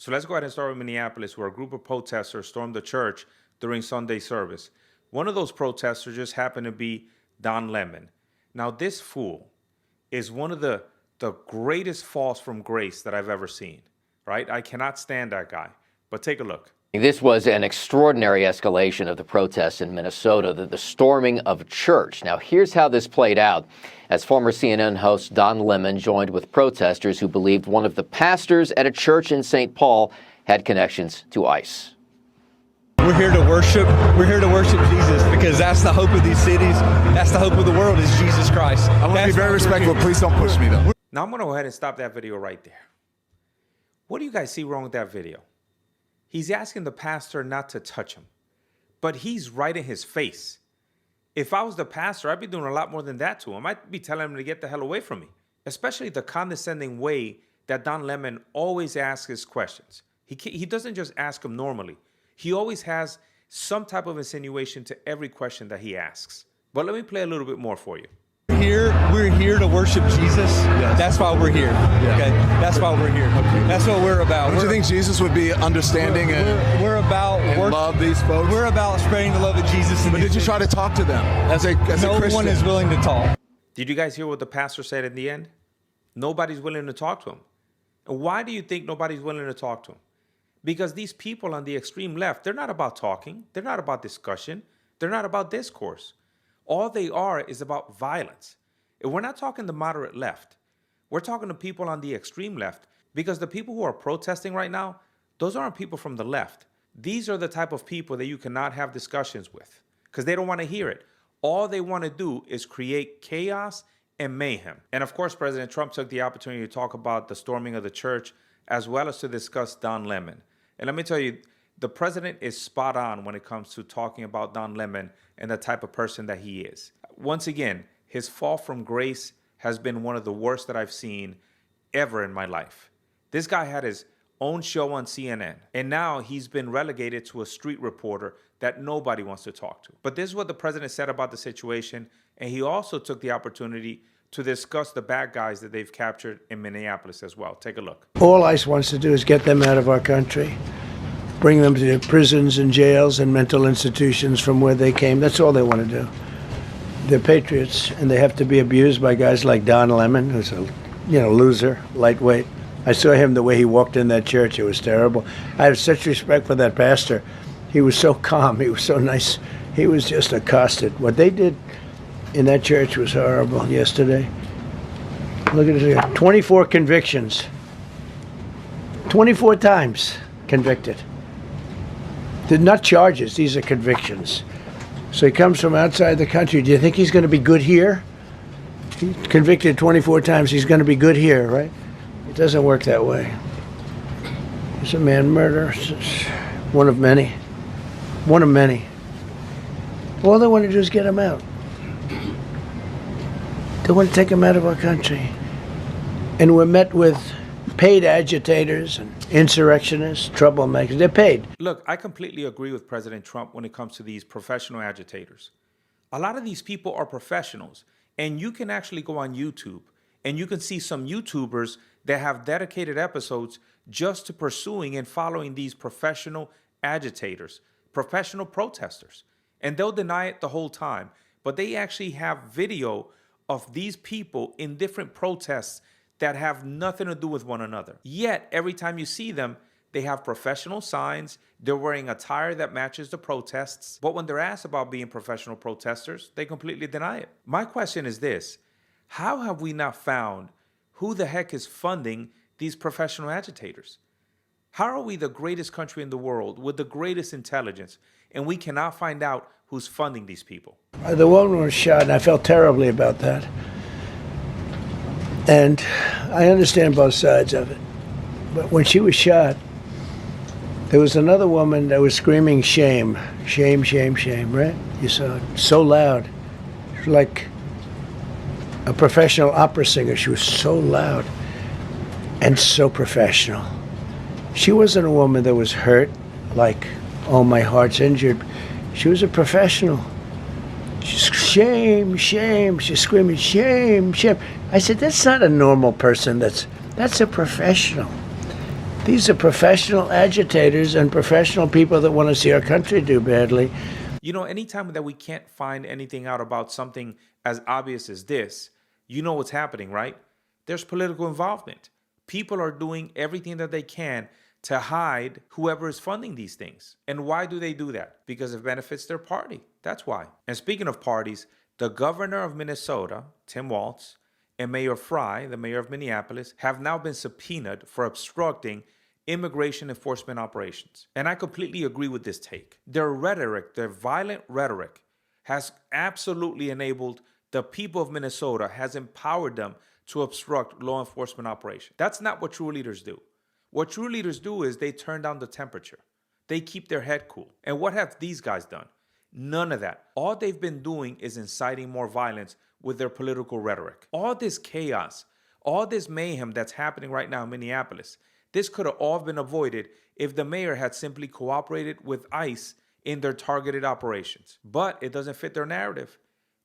So let's go ahead and start with Minneapolis, where a group of protesters stormed the church during Sunday service. One of those protesters just happened to be Don Lemon. Now, this fool is one of the greatest falls from grace that I've ever seen, right? I cannot stand that guy. But take a look. This was an extraordinary escalation of the protests in Minnesota, the storming of a church. Now, here's how this played out as former CNN host Don Lemon joined with protesters who believed one of the pastors at a church in St. Paul had connections to ICE. We're here to worship. We're here to worship Jesus because that's the hope of these cities. That's the hope of the world is Jesus Christ. I want to be very respectful. Please don't push me, though. Now, I'm going to go ahead and stop that video right there. What do you guys see wrong with that video? He's asking the pastor not to touch him, but he's right in his face. If I was the pastor, I'd be doing a lot more than that to him. I'd be telling him to get the hell away from me, especially the condescending way that Don Lemon always asks his questions. He doesn't just ask them normally. He always has some type of insinuation to every question that he asks. But let me play a little bit more for you. We're here to worship Jesus. Yes. That's why we're here. Yeah. Okay, that's why we're here. Okay. That's what we're about. Don't you think Jesus would be understanding we're about and love these folks? We're about spreading the love of Jesus. But did you try to talk to them as a Christian? No one is willing to talk. Did you guys hear what the pastor said in the end? Nobody's willing to talk to him. And why do you think nobody's willing to talk to him? Because these people on the extreme left, they're not about talking. They're not about discussion. They're not about discourse. All they are is about violence. And we're not talking the moderate left. We're talking to people on the extreme left, because the people who are protesting right now, those aren't people from the left. These are the type of people that you cannot have discussions with because they don't want to hear it. All they want to do is create chaos and mayhem. And of course, President Trump took the opportunity to talk about the storming of the church as well as to discuss Don Lemon. And let me tell you, the president is spot on when it comes to talking about Don Lemon and the type of person that he is. Once again, his fall from grace has been one of the worst that I've seen ever in my life. This guy had his own show on CNN, and now he's been relegated to a street reporter that nobody wants to talk to. But this is what the president said about the situation, and he also took the opportunity to discuss the bad guys that they've captured in Minneapolis as well. Take a look. All ICE wants to do is get them out of our country, bring them to prisons and jails and mental institutions from where they came. That's all they want to do. They're patriots, and they have to be abused by guys like Don Lemon, who's a loser, lightweight. I saw him the way he walked in that church. It was terrible. I have such respect for that pastor. He was so calm. He was so nice. He was just accosted. What they did in that church was horrible yesterday. Look at it. 24 convictions. 24 times convicted. They're not charges. These are convictions. So he comes from outside the country. Do you think he's going to be good here? He's convicted 24 times. He's going to be good here, right? It doesn't work that way. He's a man murderer. One of many. One of many. All they want to do is get him out. They want to take him out of our country. And we're met with paid agitators and insurrectionists, troublemakers. They're paid. Look, I completely agree with President Trump when it comes to these professional agitators. A lot of these people are professionals, and you can actually go on YouTube and you can see some YouTubers that have dedicated episodes just to pursuing and following these professional agitators, professional protesters. And they'll deny it the whole time, but they actually have video of these people in different protests that have nothing to do with one another. Yet, every time you see them, they have professional signs. They're wearing attire that matches the protests. But when they're asked about being professional protesters, they completely deny it. My question is this: how have we not found who the heck is funding these professional agitators? How are we the greatest country in the world with the greatest intelligence, and we cannot find out who's funding these people? The woman was shot, and I felt terribly about that. And I understand both sides of it. But when she was shot, there was another woman that was screaming shame, shame, shame, shame, right? You saw it so loud. It was like a professional opera singer. She was so loud and so professional. She wasn't a woman that was hurt, like, oh, my heart's injured. She was a professional. She's shame, shame. She's screaming shame, shame. I said, that's not a normal person. That's a professional. These are professional agitators and professional people that want to see our country do badly. You know, anytime that we can't find anything out about something as obvious as this, you know what's happening, right? There's political involvement. People are doing everything that they can to hide whoever is funding these things. And why do they do that? Because it benefits their party. That's why. And speaking of parties, the governor of Minnesota, Tim Walz, and Mayor Frye, the mayor of Minneapolis, have now been subpoenaed for obstructing immigration enforcement operations. And I completely agree with this take. Their rhetoric, their violent rhetoric, has absolutely enabled the people of Minnesota, has empowered them to obstruct law enforcement operations. That's not what true leaders do. What true leaders do is they turn down the temperature. They keep their head cool. And what have these guys done? None of that. All they've been doing is inciting more violence with their political rhetoric. All this chaos, all this mayhem that's happening right now in Minneapolis, this could have all been avoided if the mayor had simply cooperated with ICE in their targeted operations. But it doesn't fit their narrative.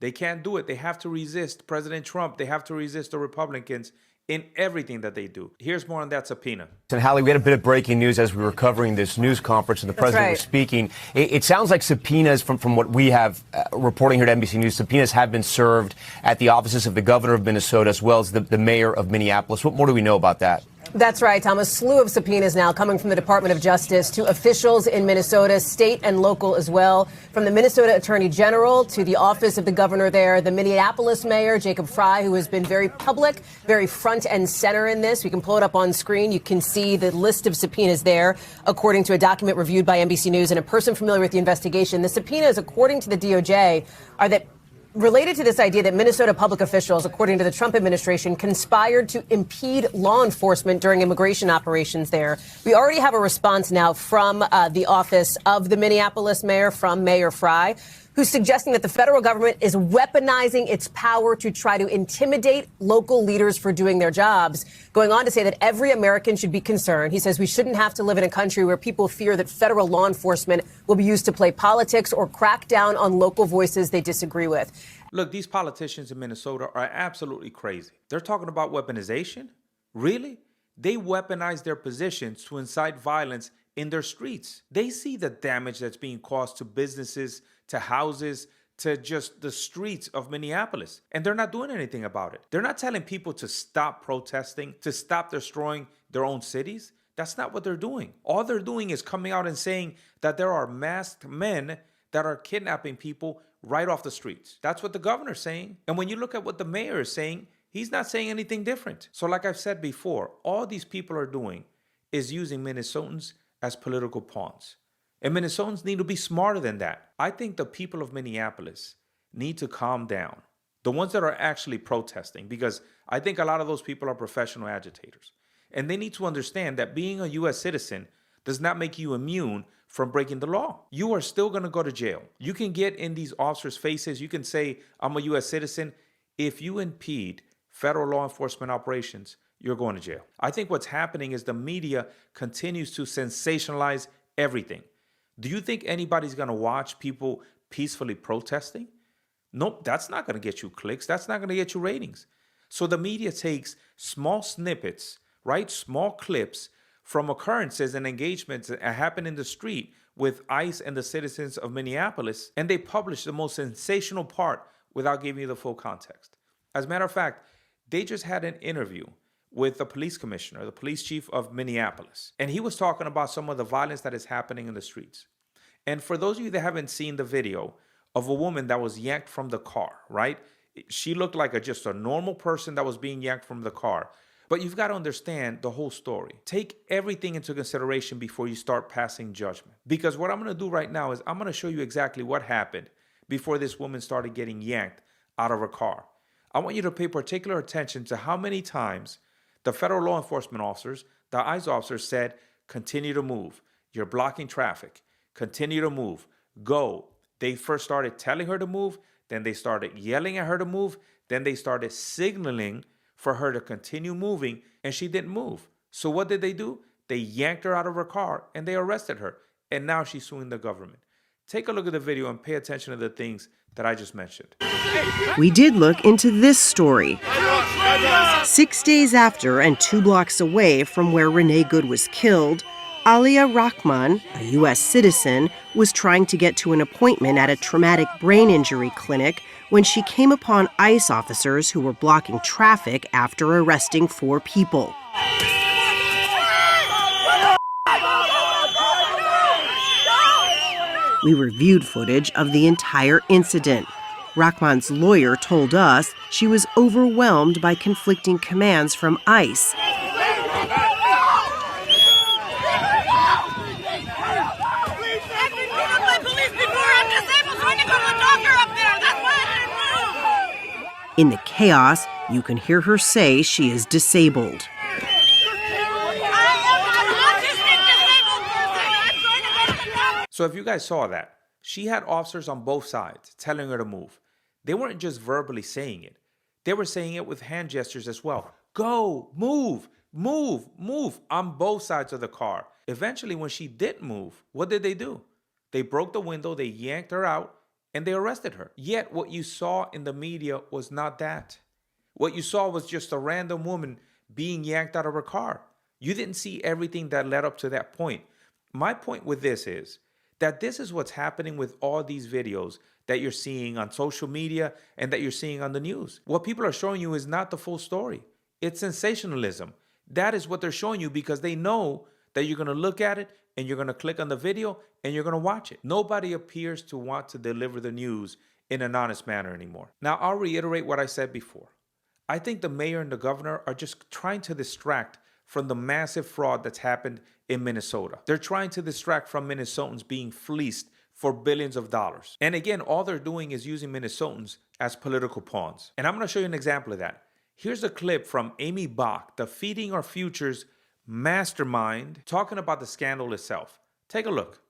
They can't do it. They have to resist President Trump. They have to resist the Republicans in everything that they do. Here's more on that subpoena. And Hallie, we had a bit of breaking news as we were covering this news conference and the president was speaking. It sounds like subpoenas, from what we have reporting here at NBC News, subpoenas have been served at the offices of the governor of Minnesota as well as the mayor of Minneapolis. What more do we know about that? That's right, Tom. A slew of subpoenas now coming from the Department of Justice to officials in Minnesota, state and local as well, from the Minnesota Attorney General to the office of the governor there, the Minneapolis mayor, Jacob Frye, who has been very public, very front and center in this. We can pull it up on screen. You can see the list of subpoenas there, according to a document reviewed by NBC News and a person familiar with the investigation. The subpoenas, according to the DOJ, are that related to this idea that Minnesota public officials, according to the Trump administration, conspired to impede law enforcement during immigration operations there. We already have a response now from the office of the Minneapolis mayor, from Mayor Frye, who's suggesting that the federal government is weaponizing its power to try to intimidate local leaders for doing their jobs, going on to say that every American should be concerned. He says we shouldn't have to live in a country where people fear that federal law enforcement will be used to play politics or crack down on local voices they disagree with. Look, these politicians in Minnesota are absolutely crazy. They're talking about weaponization? Really? They weaponize their positions to incite violence in their streets. They see the damage that's being caused to businesses, to houses, to just the streets of Minneapolis. And they're not doing anything about it. They're not telling people to stop protesting, to stop destroying their own cities. That's not what they're doing. All they're doing is coming out and saying that there are masked men that are kidnapping people right off the streets. That's what the governor's saying. And when you look at what the mayor is saying, he's not saying anything different. So like I've said before, all these people are doing is using Minnesotans as political pawns. And Minnesotans need to be smarter than that. I think the people of Minneapolis need to calm down. The ones that are actually protesting, because I think a lot of those people are professional agitators. And they need to understand that being a U.S. citizen does not make you immune from breaking the law. You are still going to go to jail. You can get in these officers' faces. You can say, I'm a U.S. citizen. If you impede federal law enforcement operations, you're going to jail. I think what's happening is the media continues to sensationalize everything. Do you think anybody's going to watch people peacefully protesting? Nope, that's not going to get you clicks. That's not going to get you ratings. So the media takes small snippets, right? Small clips from occurrences and engagements that happen in the street with ICE and the citizens of Minneapolis, and they publish the most sensational part without giving you the full context. As a matter of fact, they just had an interview with the police commissioner, the police chief of Minneapolis, and he was talking about some of the violence that is happening in the streets. And for those of you that haven't seen the video of a woman that was yanked from the car, right? She looked like just a normal person that was being yanked from the car. But you've got to understand the whole story. Take everything into consideration before you start passing judgment. Because what I'm going to do right now is I'm going to show you exactly what happened before this woman started getting yanked out of her car. I want you to pay particular attention to how many times the federal law enforcement officers, the ICE officers said, continue to move. You're blocking traffic. Continue to move. Go. They first started telling her to move. Then they started yelling at her to move. Then they started signaling for her to continue moving, and she didn't move. So what did they do? They yanked her out of her car, and they arrested her. And now she's suing the government. Take a look at the video and pay attention to the things that I just mentioned. We did look into this story. 6 days after and 2 blocks away from where Renee Good was killed, Alia Rahman, a U.S. citizen, was trying to get to an appointment at a traumatic brain injury clinic when she came upon ICE officers who were blocking traffic after arresting 4 people. We reviewed footage of the entire incident. Rahman's lawyer told us she was overwhelmed by conflicting commands from ICE. In the chaos, you can hear her say she is disabled. So if you guys saw that, she had officers on both sides telling her to move. They weren't just verbally saying it. They were saying it with hand gestures as well. Go, move, move, move on both sides of the car. Eventually, when she did move, what did they do? They broke the window, they yanked her out, and they arrested her. Yet what you saw in the media was not that. What you saw was just a random woman being yanked out of her car. You didn't see everything that led up to that point. My point with this is that this is what's happening with all these videos that you're seeing on social media and that you're seeing on the news. What people are showing you is not the full story. It's sensationalism. That is what they're showing you because they know that you're going to look at it and you're going to click on the video and you're going to watch it. Nobody appears to want to deliver the news in an honest manner anymore. Now, I'll reiterate what I said before. I think the mayor and the governor are just trying to distract from the massive fraud that's happened in Minnesota. They're trying to distract from Minnesotans being fleeced for billions of dollars. And again, all they're doing is using Minnesotans as political pawns. And I'm going to show you an example of that. Here's a clip from Amy Bach, the Feeding Our Futures mastermind, talking about the scandal itself. Take a look.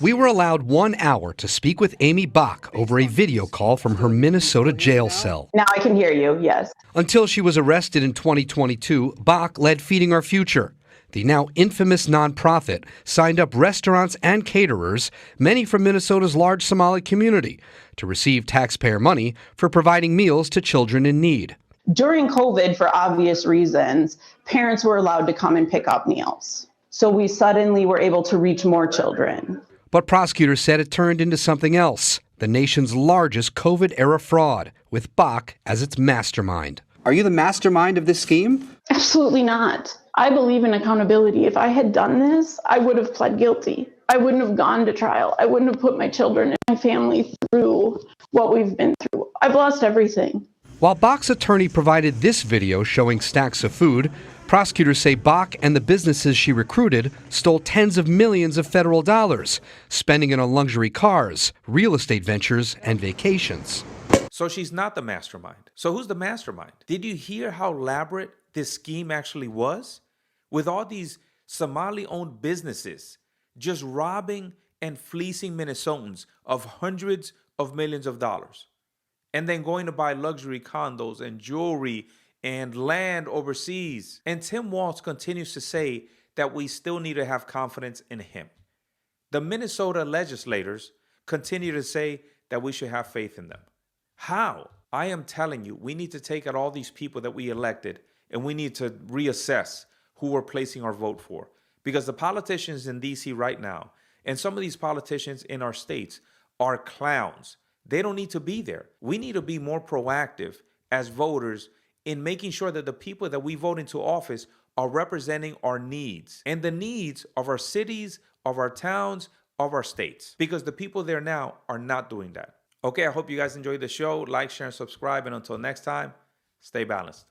We were allowed 1 hour to speak with Amy Bach over a video call from her Minnesota jail cell. Now I can hear you, yes. Until she was arrested in 2022, Bach led Feeding Our Future. The now infamous nonprofit signed up restaurants and caterers, many from Minnesota's large Somali community, to receive taxpayer money for providing meals to children in need. During COVID, for obvious reasons, parents were allowed to come and pick up meals. So we suddenly were able to reach more children. But prosecutors said it turned into something else, the nation's largest COVID-era fraud, with Bach as its mastermind. Are you the mastermind of this scheme? Absolutely not. I believe in accountability. If I had done this, I would have pled guilty. I wouldn't have gone to trial. I wouldn't have put my children and my family through what we've been through. I've lost everything. While Bach's attorney provided this video showing stacks of food, prosecutors say Bach and the businesses she recruited stole tens of millions of federal dollars, spending it on luxury cars, real estate ventures, and vacations. So she's not the mastermind. So who's the mastermind? Did you hear how elaborate this scheme actually was? With all these Somali-owned businesses just robbing and fleecing Minnesotans of hundreds of millions of dollars, and then going to buy luxury condos and jewelry and land overseas. And Tim Walz continues to say that we still need to have confidence in him. The Minnesota legislators continue to say that we should have faith in them. How? I am telling you, we need to take out all these people that we elected and we need to reassess who we're placing our vote for. Because the politicians in D.C. right now, and some of these politicians in our states, are clowns. They don't need to be there. We need to be more proactive as voters in making sure that the people that we vote into office are representing our needs and the needs of our cities, of our towns, of our states. Because the people there now are not doing that. Okay, I hope you guys enjoyed the show. Like, share, and subscribe. And until next time, stay balanced.